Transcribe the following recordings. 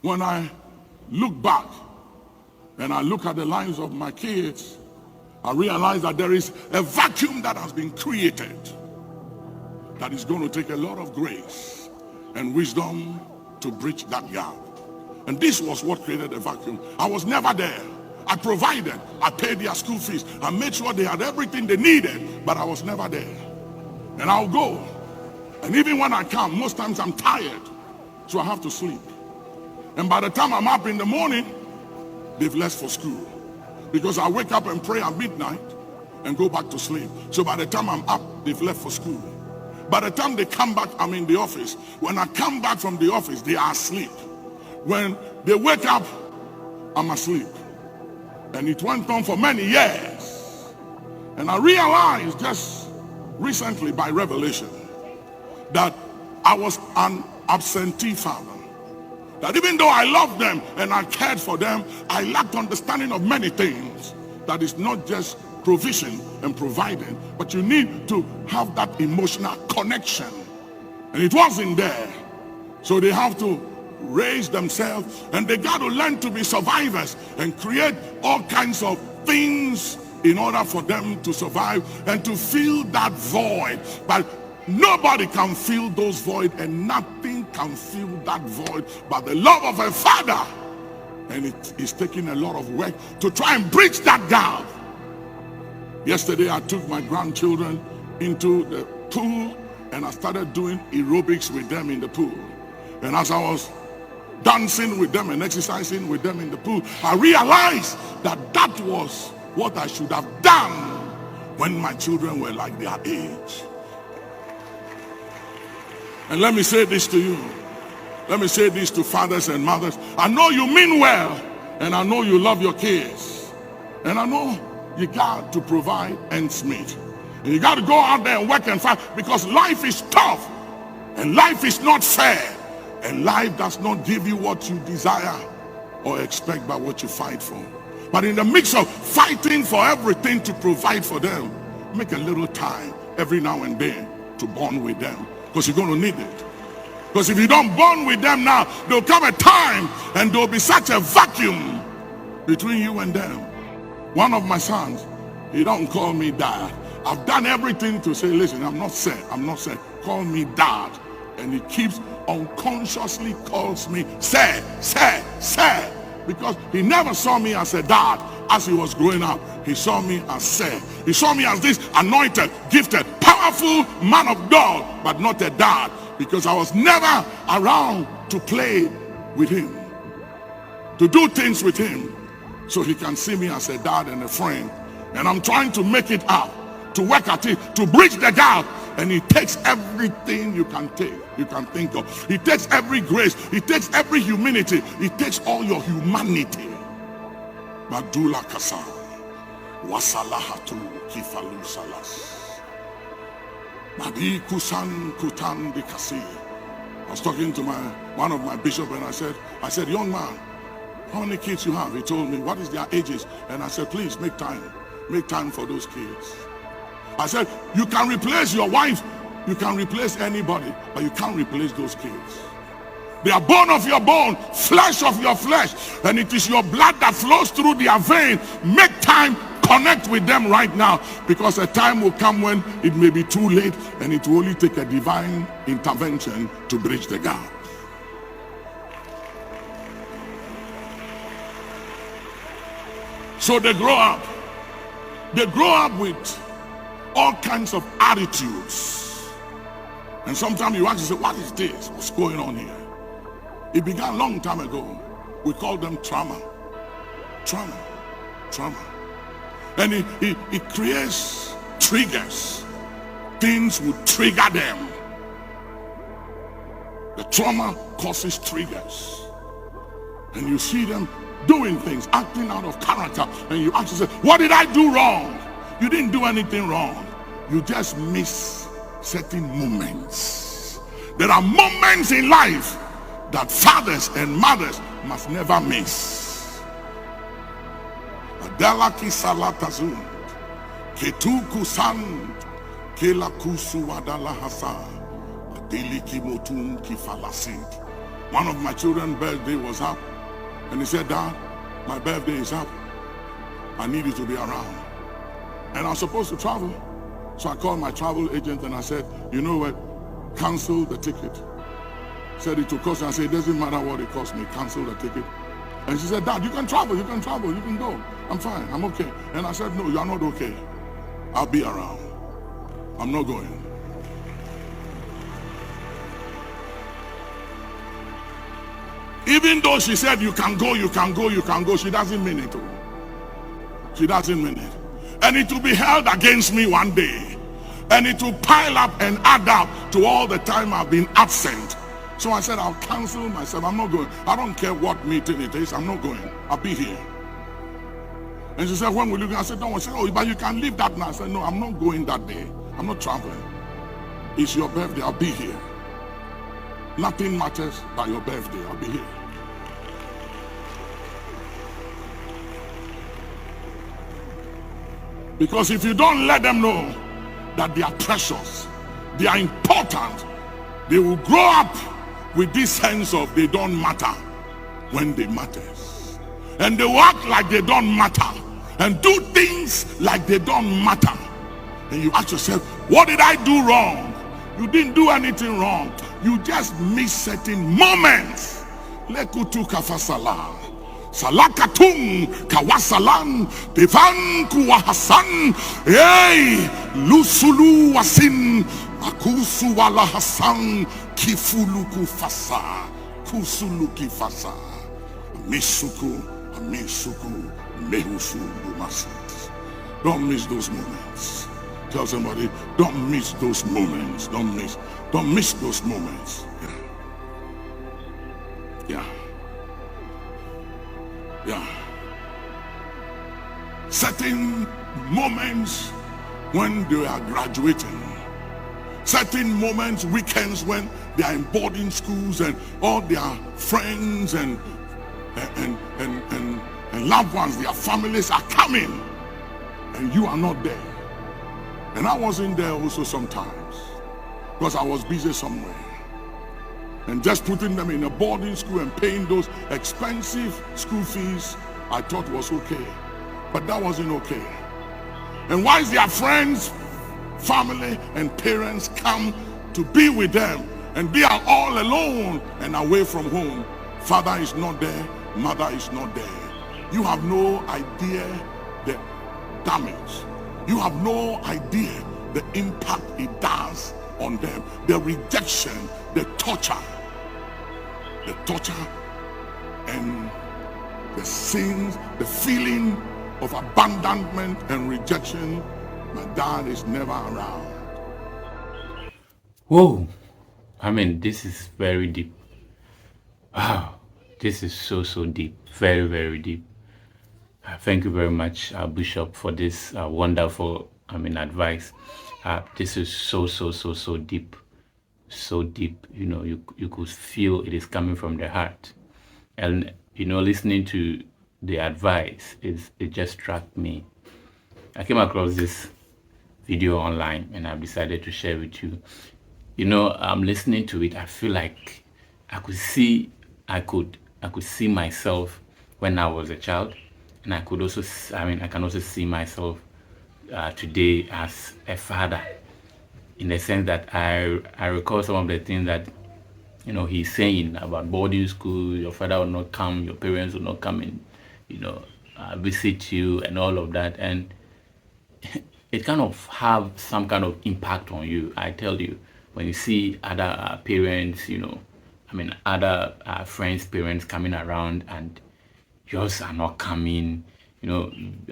When I look back and I look at the lives of my kids, I realize that there is a vacuum that has been created that is going to take a lot of grace and wisdom to bridge that gap. And this was what created the vacuum. I was never there. I provided, I paid their school fees, I made sure they had everything they needed, but I was never there. And I'll go. And even when I come, most times I'm tired, so I have to sleep. And by the time I'm up in the morning, they've left for school. Because I wake up and pray at midnight and go back to sleep. So by the time I'm up, they've left for school. By the time they come back, I'm in the office. When I come back from the office, they are asleep. When they wake up, I'm asleep. And it went on for many years. And I realized just recently by revelation that I was an absentee father. That even though I loved them and I cared for them, I lacked understanding of many things. That is not just provision and providing, but you need to have that emotional connection. And it wasn't there. So they have to raise themselves, and they got to learn to be survivors and create all kinds of things in order for them to survive and to fill that void. But nobody can fill those void, and nothing can fill that void but the love of a father. And it is taking a lot of work to try and bridge that gap. Yesterday I took my grandchildren into the pool and I started doing aerobics with them in the pool. And as I was dancing with them and exercising with them in the pool, I realized that that was what I should have done when my children were like their age. And let me say this to you. Let me say this to fathers and mothers. I know you mean well, and I know you love your kids. And I know you got to provide ends meet. And you got to go out there and work and fight, because life is tough and life is not fair. And life does not give you what you desire or expect by what you fight for. But in the mix of fighting for everything to provide for them, make a little time every now and then to bond with them, because you're going to need it. Because if you don't bond with them now, there'll come a time and there'll be such a vacuum between you and them. One of my sons, he don't call me dad. I've done everything to say, listen, I'm not sad, call me dad. And he keeps unconsciously calls me sir, because he never saw me as a dad as he was growing up. He saw me as sir. He saw me as this anointed, gifted, powerful man of God, but not a dad, because I was never around to play with him, to do things with him, so he can see me as a dad and a friend. And I'm trying to make it up, to work at it, to bridge the gap. And it takes everything you can take, you can think of. It takes every grace. It takes every humility. It takes all your humanity. Madula kasa, wasalahatu kifalu salas. Madi kusan kutan dikasi. I was talking to one of my bishops, and I said, young man, how many kids you have? He told me, what is their ages? And I said, please make time for those kids. I said, you can replace your wife, you can replace anybody, but you can't replace those kids. They are bone of your bone, flesh of your flesh, and it is your blood that flows through their vein. Make time, connect with them right now, because a time will come when it may be too late, and it will only take a divine intervention to bridge the gap. So they grow up. They grow up with all kinds of attitudes. And sometimes you actually say, what is this? What's going on here? It began a long time ago. We call them trauma. And it creates triggers. Things will trigger them. The trauma causes triggers. And you see them doing things, acting out of character. And you actually say, what did I do wrong? You didn't do anything wrong. You just miss certain moments. There are moments in life that fathers and mothers must never miss. Adala ki salatazun, ketu kusan, kela kusu adala hasa, adili ki motun ki falasid. One of my children's birthday was up, and he said, Dad, my birthday is up. I need you to be around. And I was supposed to travel. So I called my travel agent and I said, you know what? Cancel the ticket. Said it will cost me. I said, it doesn't matter what it costs me. Cancel the ticket. And she said, Dad, you can travel. You can travel. You can go. I'm fine. I'm okay. And I said, no, you're not okay. I'll be around. I'm not going. Even though she said, you can go, you can go, you can go, she doesn't mean it. She doesn't mean it. And it will be held against me one day. And it will pile up and add up to all the time I've been absent. So I said, I'll cancel myself. I'm not going. I don't care what meeting it is. I'm not going. I'll be here. And she said, when will you go? I said, don't worry. She said, oh, but you can leave that now. I said, no, I'm not going that day. I'm not traveling. It's your birthday. I'll be here. Nothing matters but your birthday. I'll be here. Because if you don't let them know that they are precious, they are important, they will grow up with this sense of they don't matter when they matters. And they will act like they don't matter and do things like they don't matter. And you ask yourself, what did I do wrong? You didn't do anything wrong. You just missed certain moments. Lekutu kafasala. Salakatung kawasalan devan kuwahasan hey lusulu wasin akusu wala hasan kifuluku fasa kusuluki fasa misuku mehusu masit. Don't miss those moments. Tell somebody, don't miss those moments. Don't miss those moments. Yeah. Certain moments when they are graduating, certain moments, weekends when they are in boarding schools and all their friends and loved ones, their families are coming and you are not there. And I wasn't there also sometimes because I was busy somewhere. And just putting them in a boarding school and paying those expensive school fees, I thought was okay. But that wasn't okay. And once their friends, family, and parents come to be with them, and they are all alone and away from home, father is not there, mother is not there. You have no idea the damage. You have no idea the impact it does on them. The rejection, the torture and the sins, the feeling of abandonment and rejection. My dad is never around. Whoa, I mean, this is very deep. Wow, this is so deep, very deep. Thank you very much, Bishop, for this wonderful, advice. This is so deep, so deep. You know, you could feel it is coming from the heart, and listening to the advice it just struck me. I came across this video online, and I've decided to share with you. I'm listening to it. I feel like I could see myself when I was a child, and I could also, I can also see myself today as a father, in the sense that I recall some of the things that he's saying about boarding school. Your father will not come, your parents will not come and visit you, and all of that, and it kind of have some kind of impact on you. I tell you, when you see other parents, other friends' parents coming around and yours are not coming.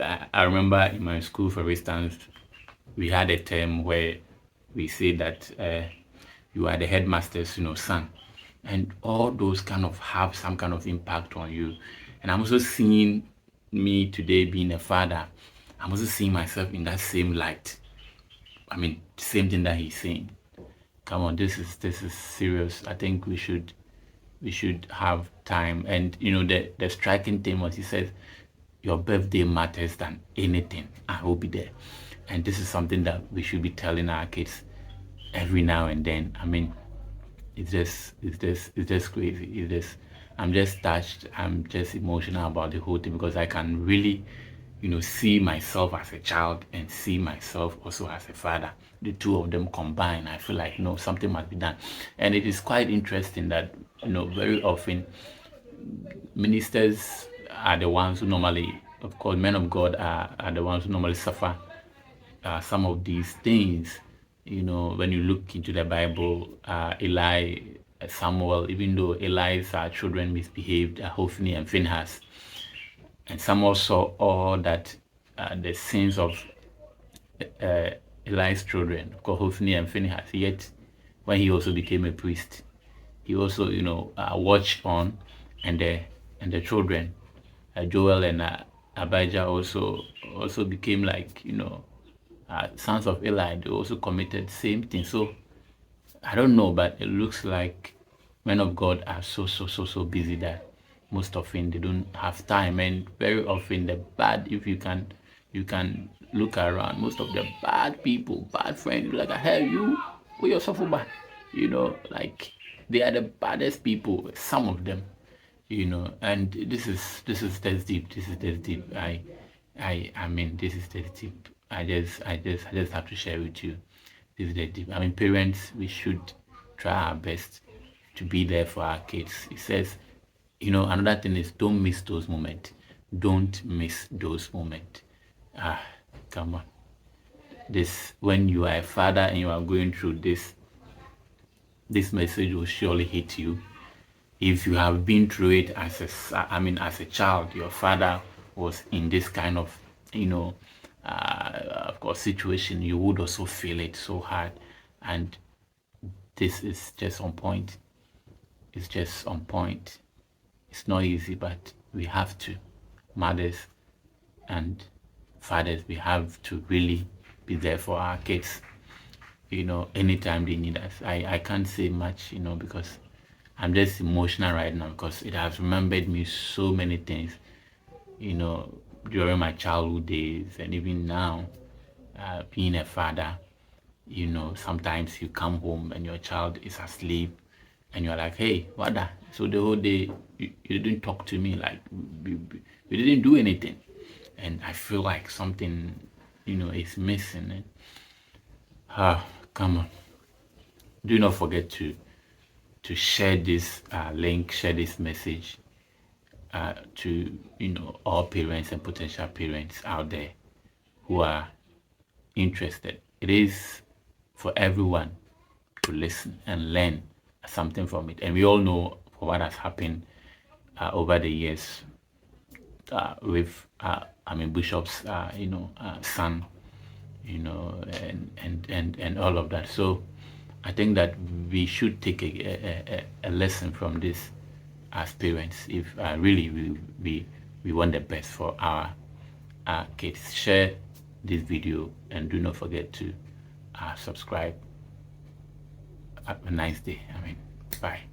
I remember in my school, for instance, we had a term where we say that you are the headmaster's, son, and all those kind of have some kind of impact on you. And I'm also seeing me today being a father. I'm also seeing myself in that same light. Same thing that he's saying. Come on, this is serious. I think we should have time. And the striking thing was, he says, your birthday matters than anything. I will be there. And this is something that we should be telling our kids every now and then. it's just crazy. I'm just touched. I'm just emotional about the whole thing because I can really, see myself as a child and see myself also as a father. The two of them combined, I feel like something must be done. And it is quite interesting that very often ministers are the ones who normally, of course, men of God are the ones who normally suffer some of these things. When you look into the Bible, Eli, Samuel, even though Eli's children misbehaved, Hophni and Phinehas, and Samuel saw all that the sins of Eli's children, of course, Hophni and Phinehas. Yet, when he also became a priest, he also, watched on, and the children, Joel and Abijah, also became like sons of Eli. They also committed same thing. So I don't know, but it looks like men of God are so busy that most often they don't have time, and very often the bad, if you can look around, most of the bad people, bad friends, like hell, you put yourself over, like they are the baddest people, some of them, and this is that's deep. This is that's deep. I mean, this is that's deep. I just have to share with you. This is that deep. I mean, parents, we should try our best to be there for our kids. It says, another thing is don't miss those moments. Don't miss those moments. Come on. This, when you are a father and you are going through this message will surely hit you. If you have been through it as a child, your father was in this kind of, of course, situation, you would also feel it so hard. And this is just on point. It's just on point. It's not easy, but we have to. Mothers and fathers, we have to really be there for our kids, anytime they need us. I can't say much, because I'm just emotional right now because it has remembered me so many things, during my childhood days and even now, being a father. Sometimes you come home and your child is asleep and you're like, hey, what the? So the whole day you didn't talk to me, like you didn't do anything. And I feel like something, is missing. And come on. Do not forget to share this link, share this message to all parents and potential parents out there who are interested. It is for everyone to listen and learn something from it. And we all know what has happened over the years with Bishop's son, and all of that. So I think that we should take a lesson from this as parents if really we want the best for our kids. Share this video and do not forget to subscribe. Have a nice day. Bye.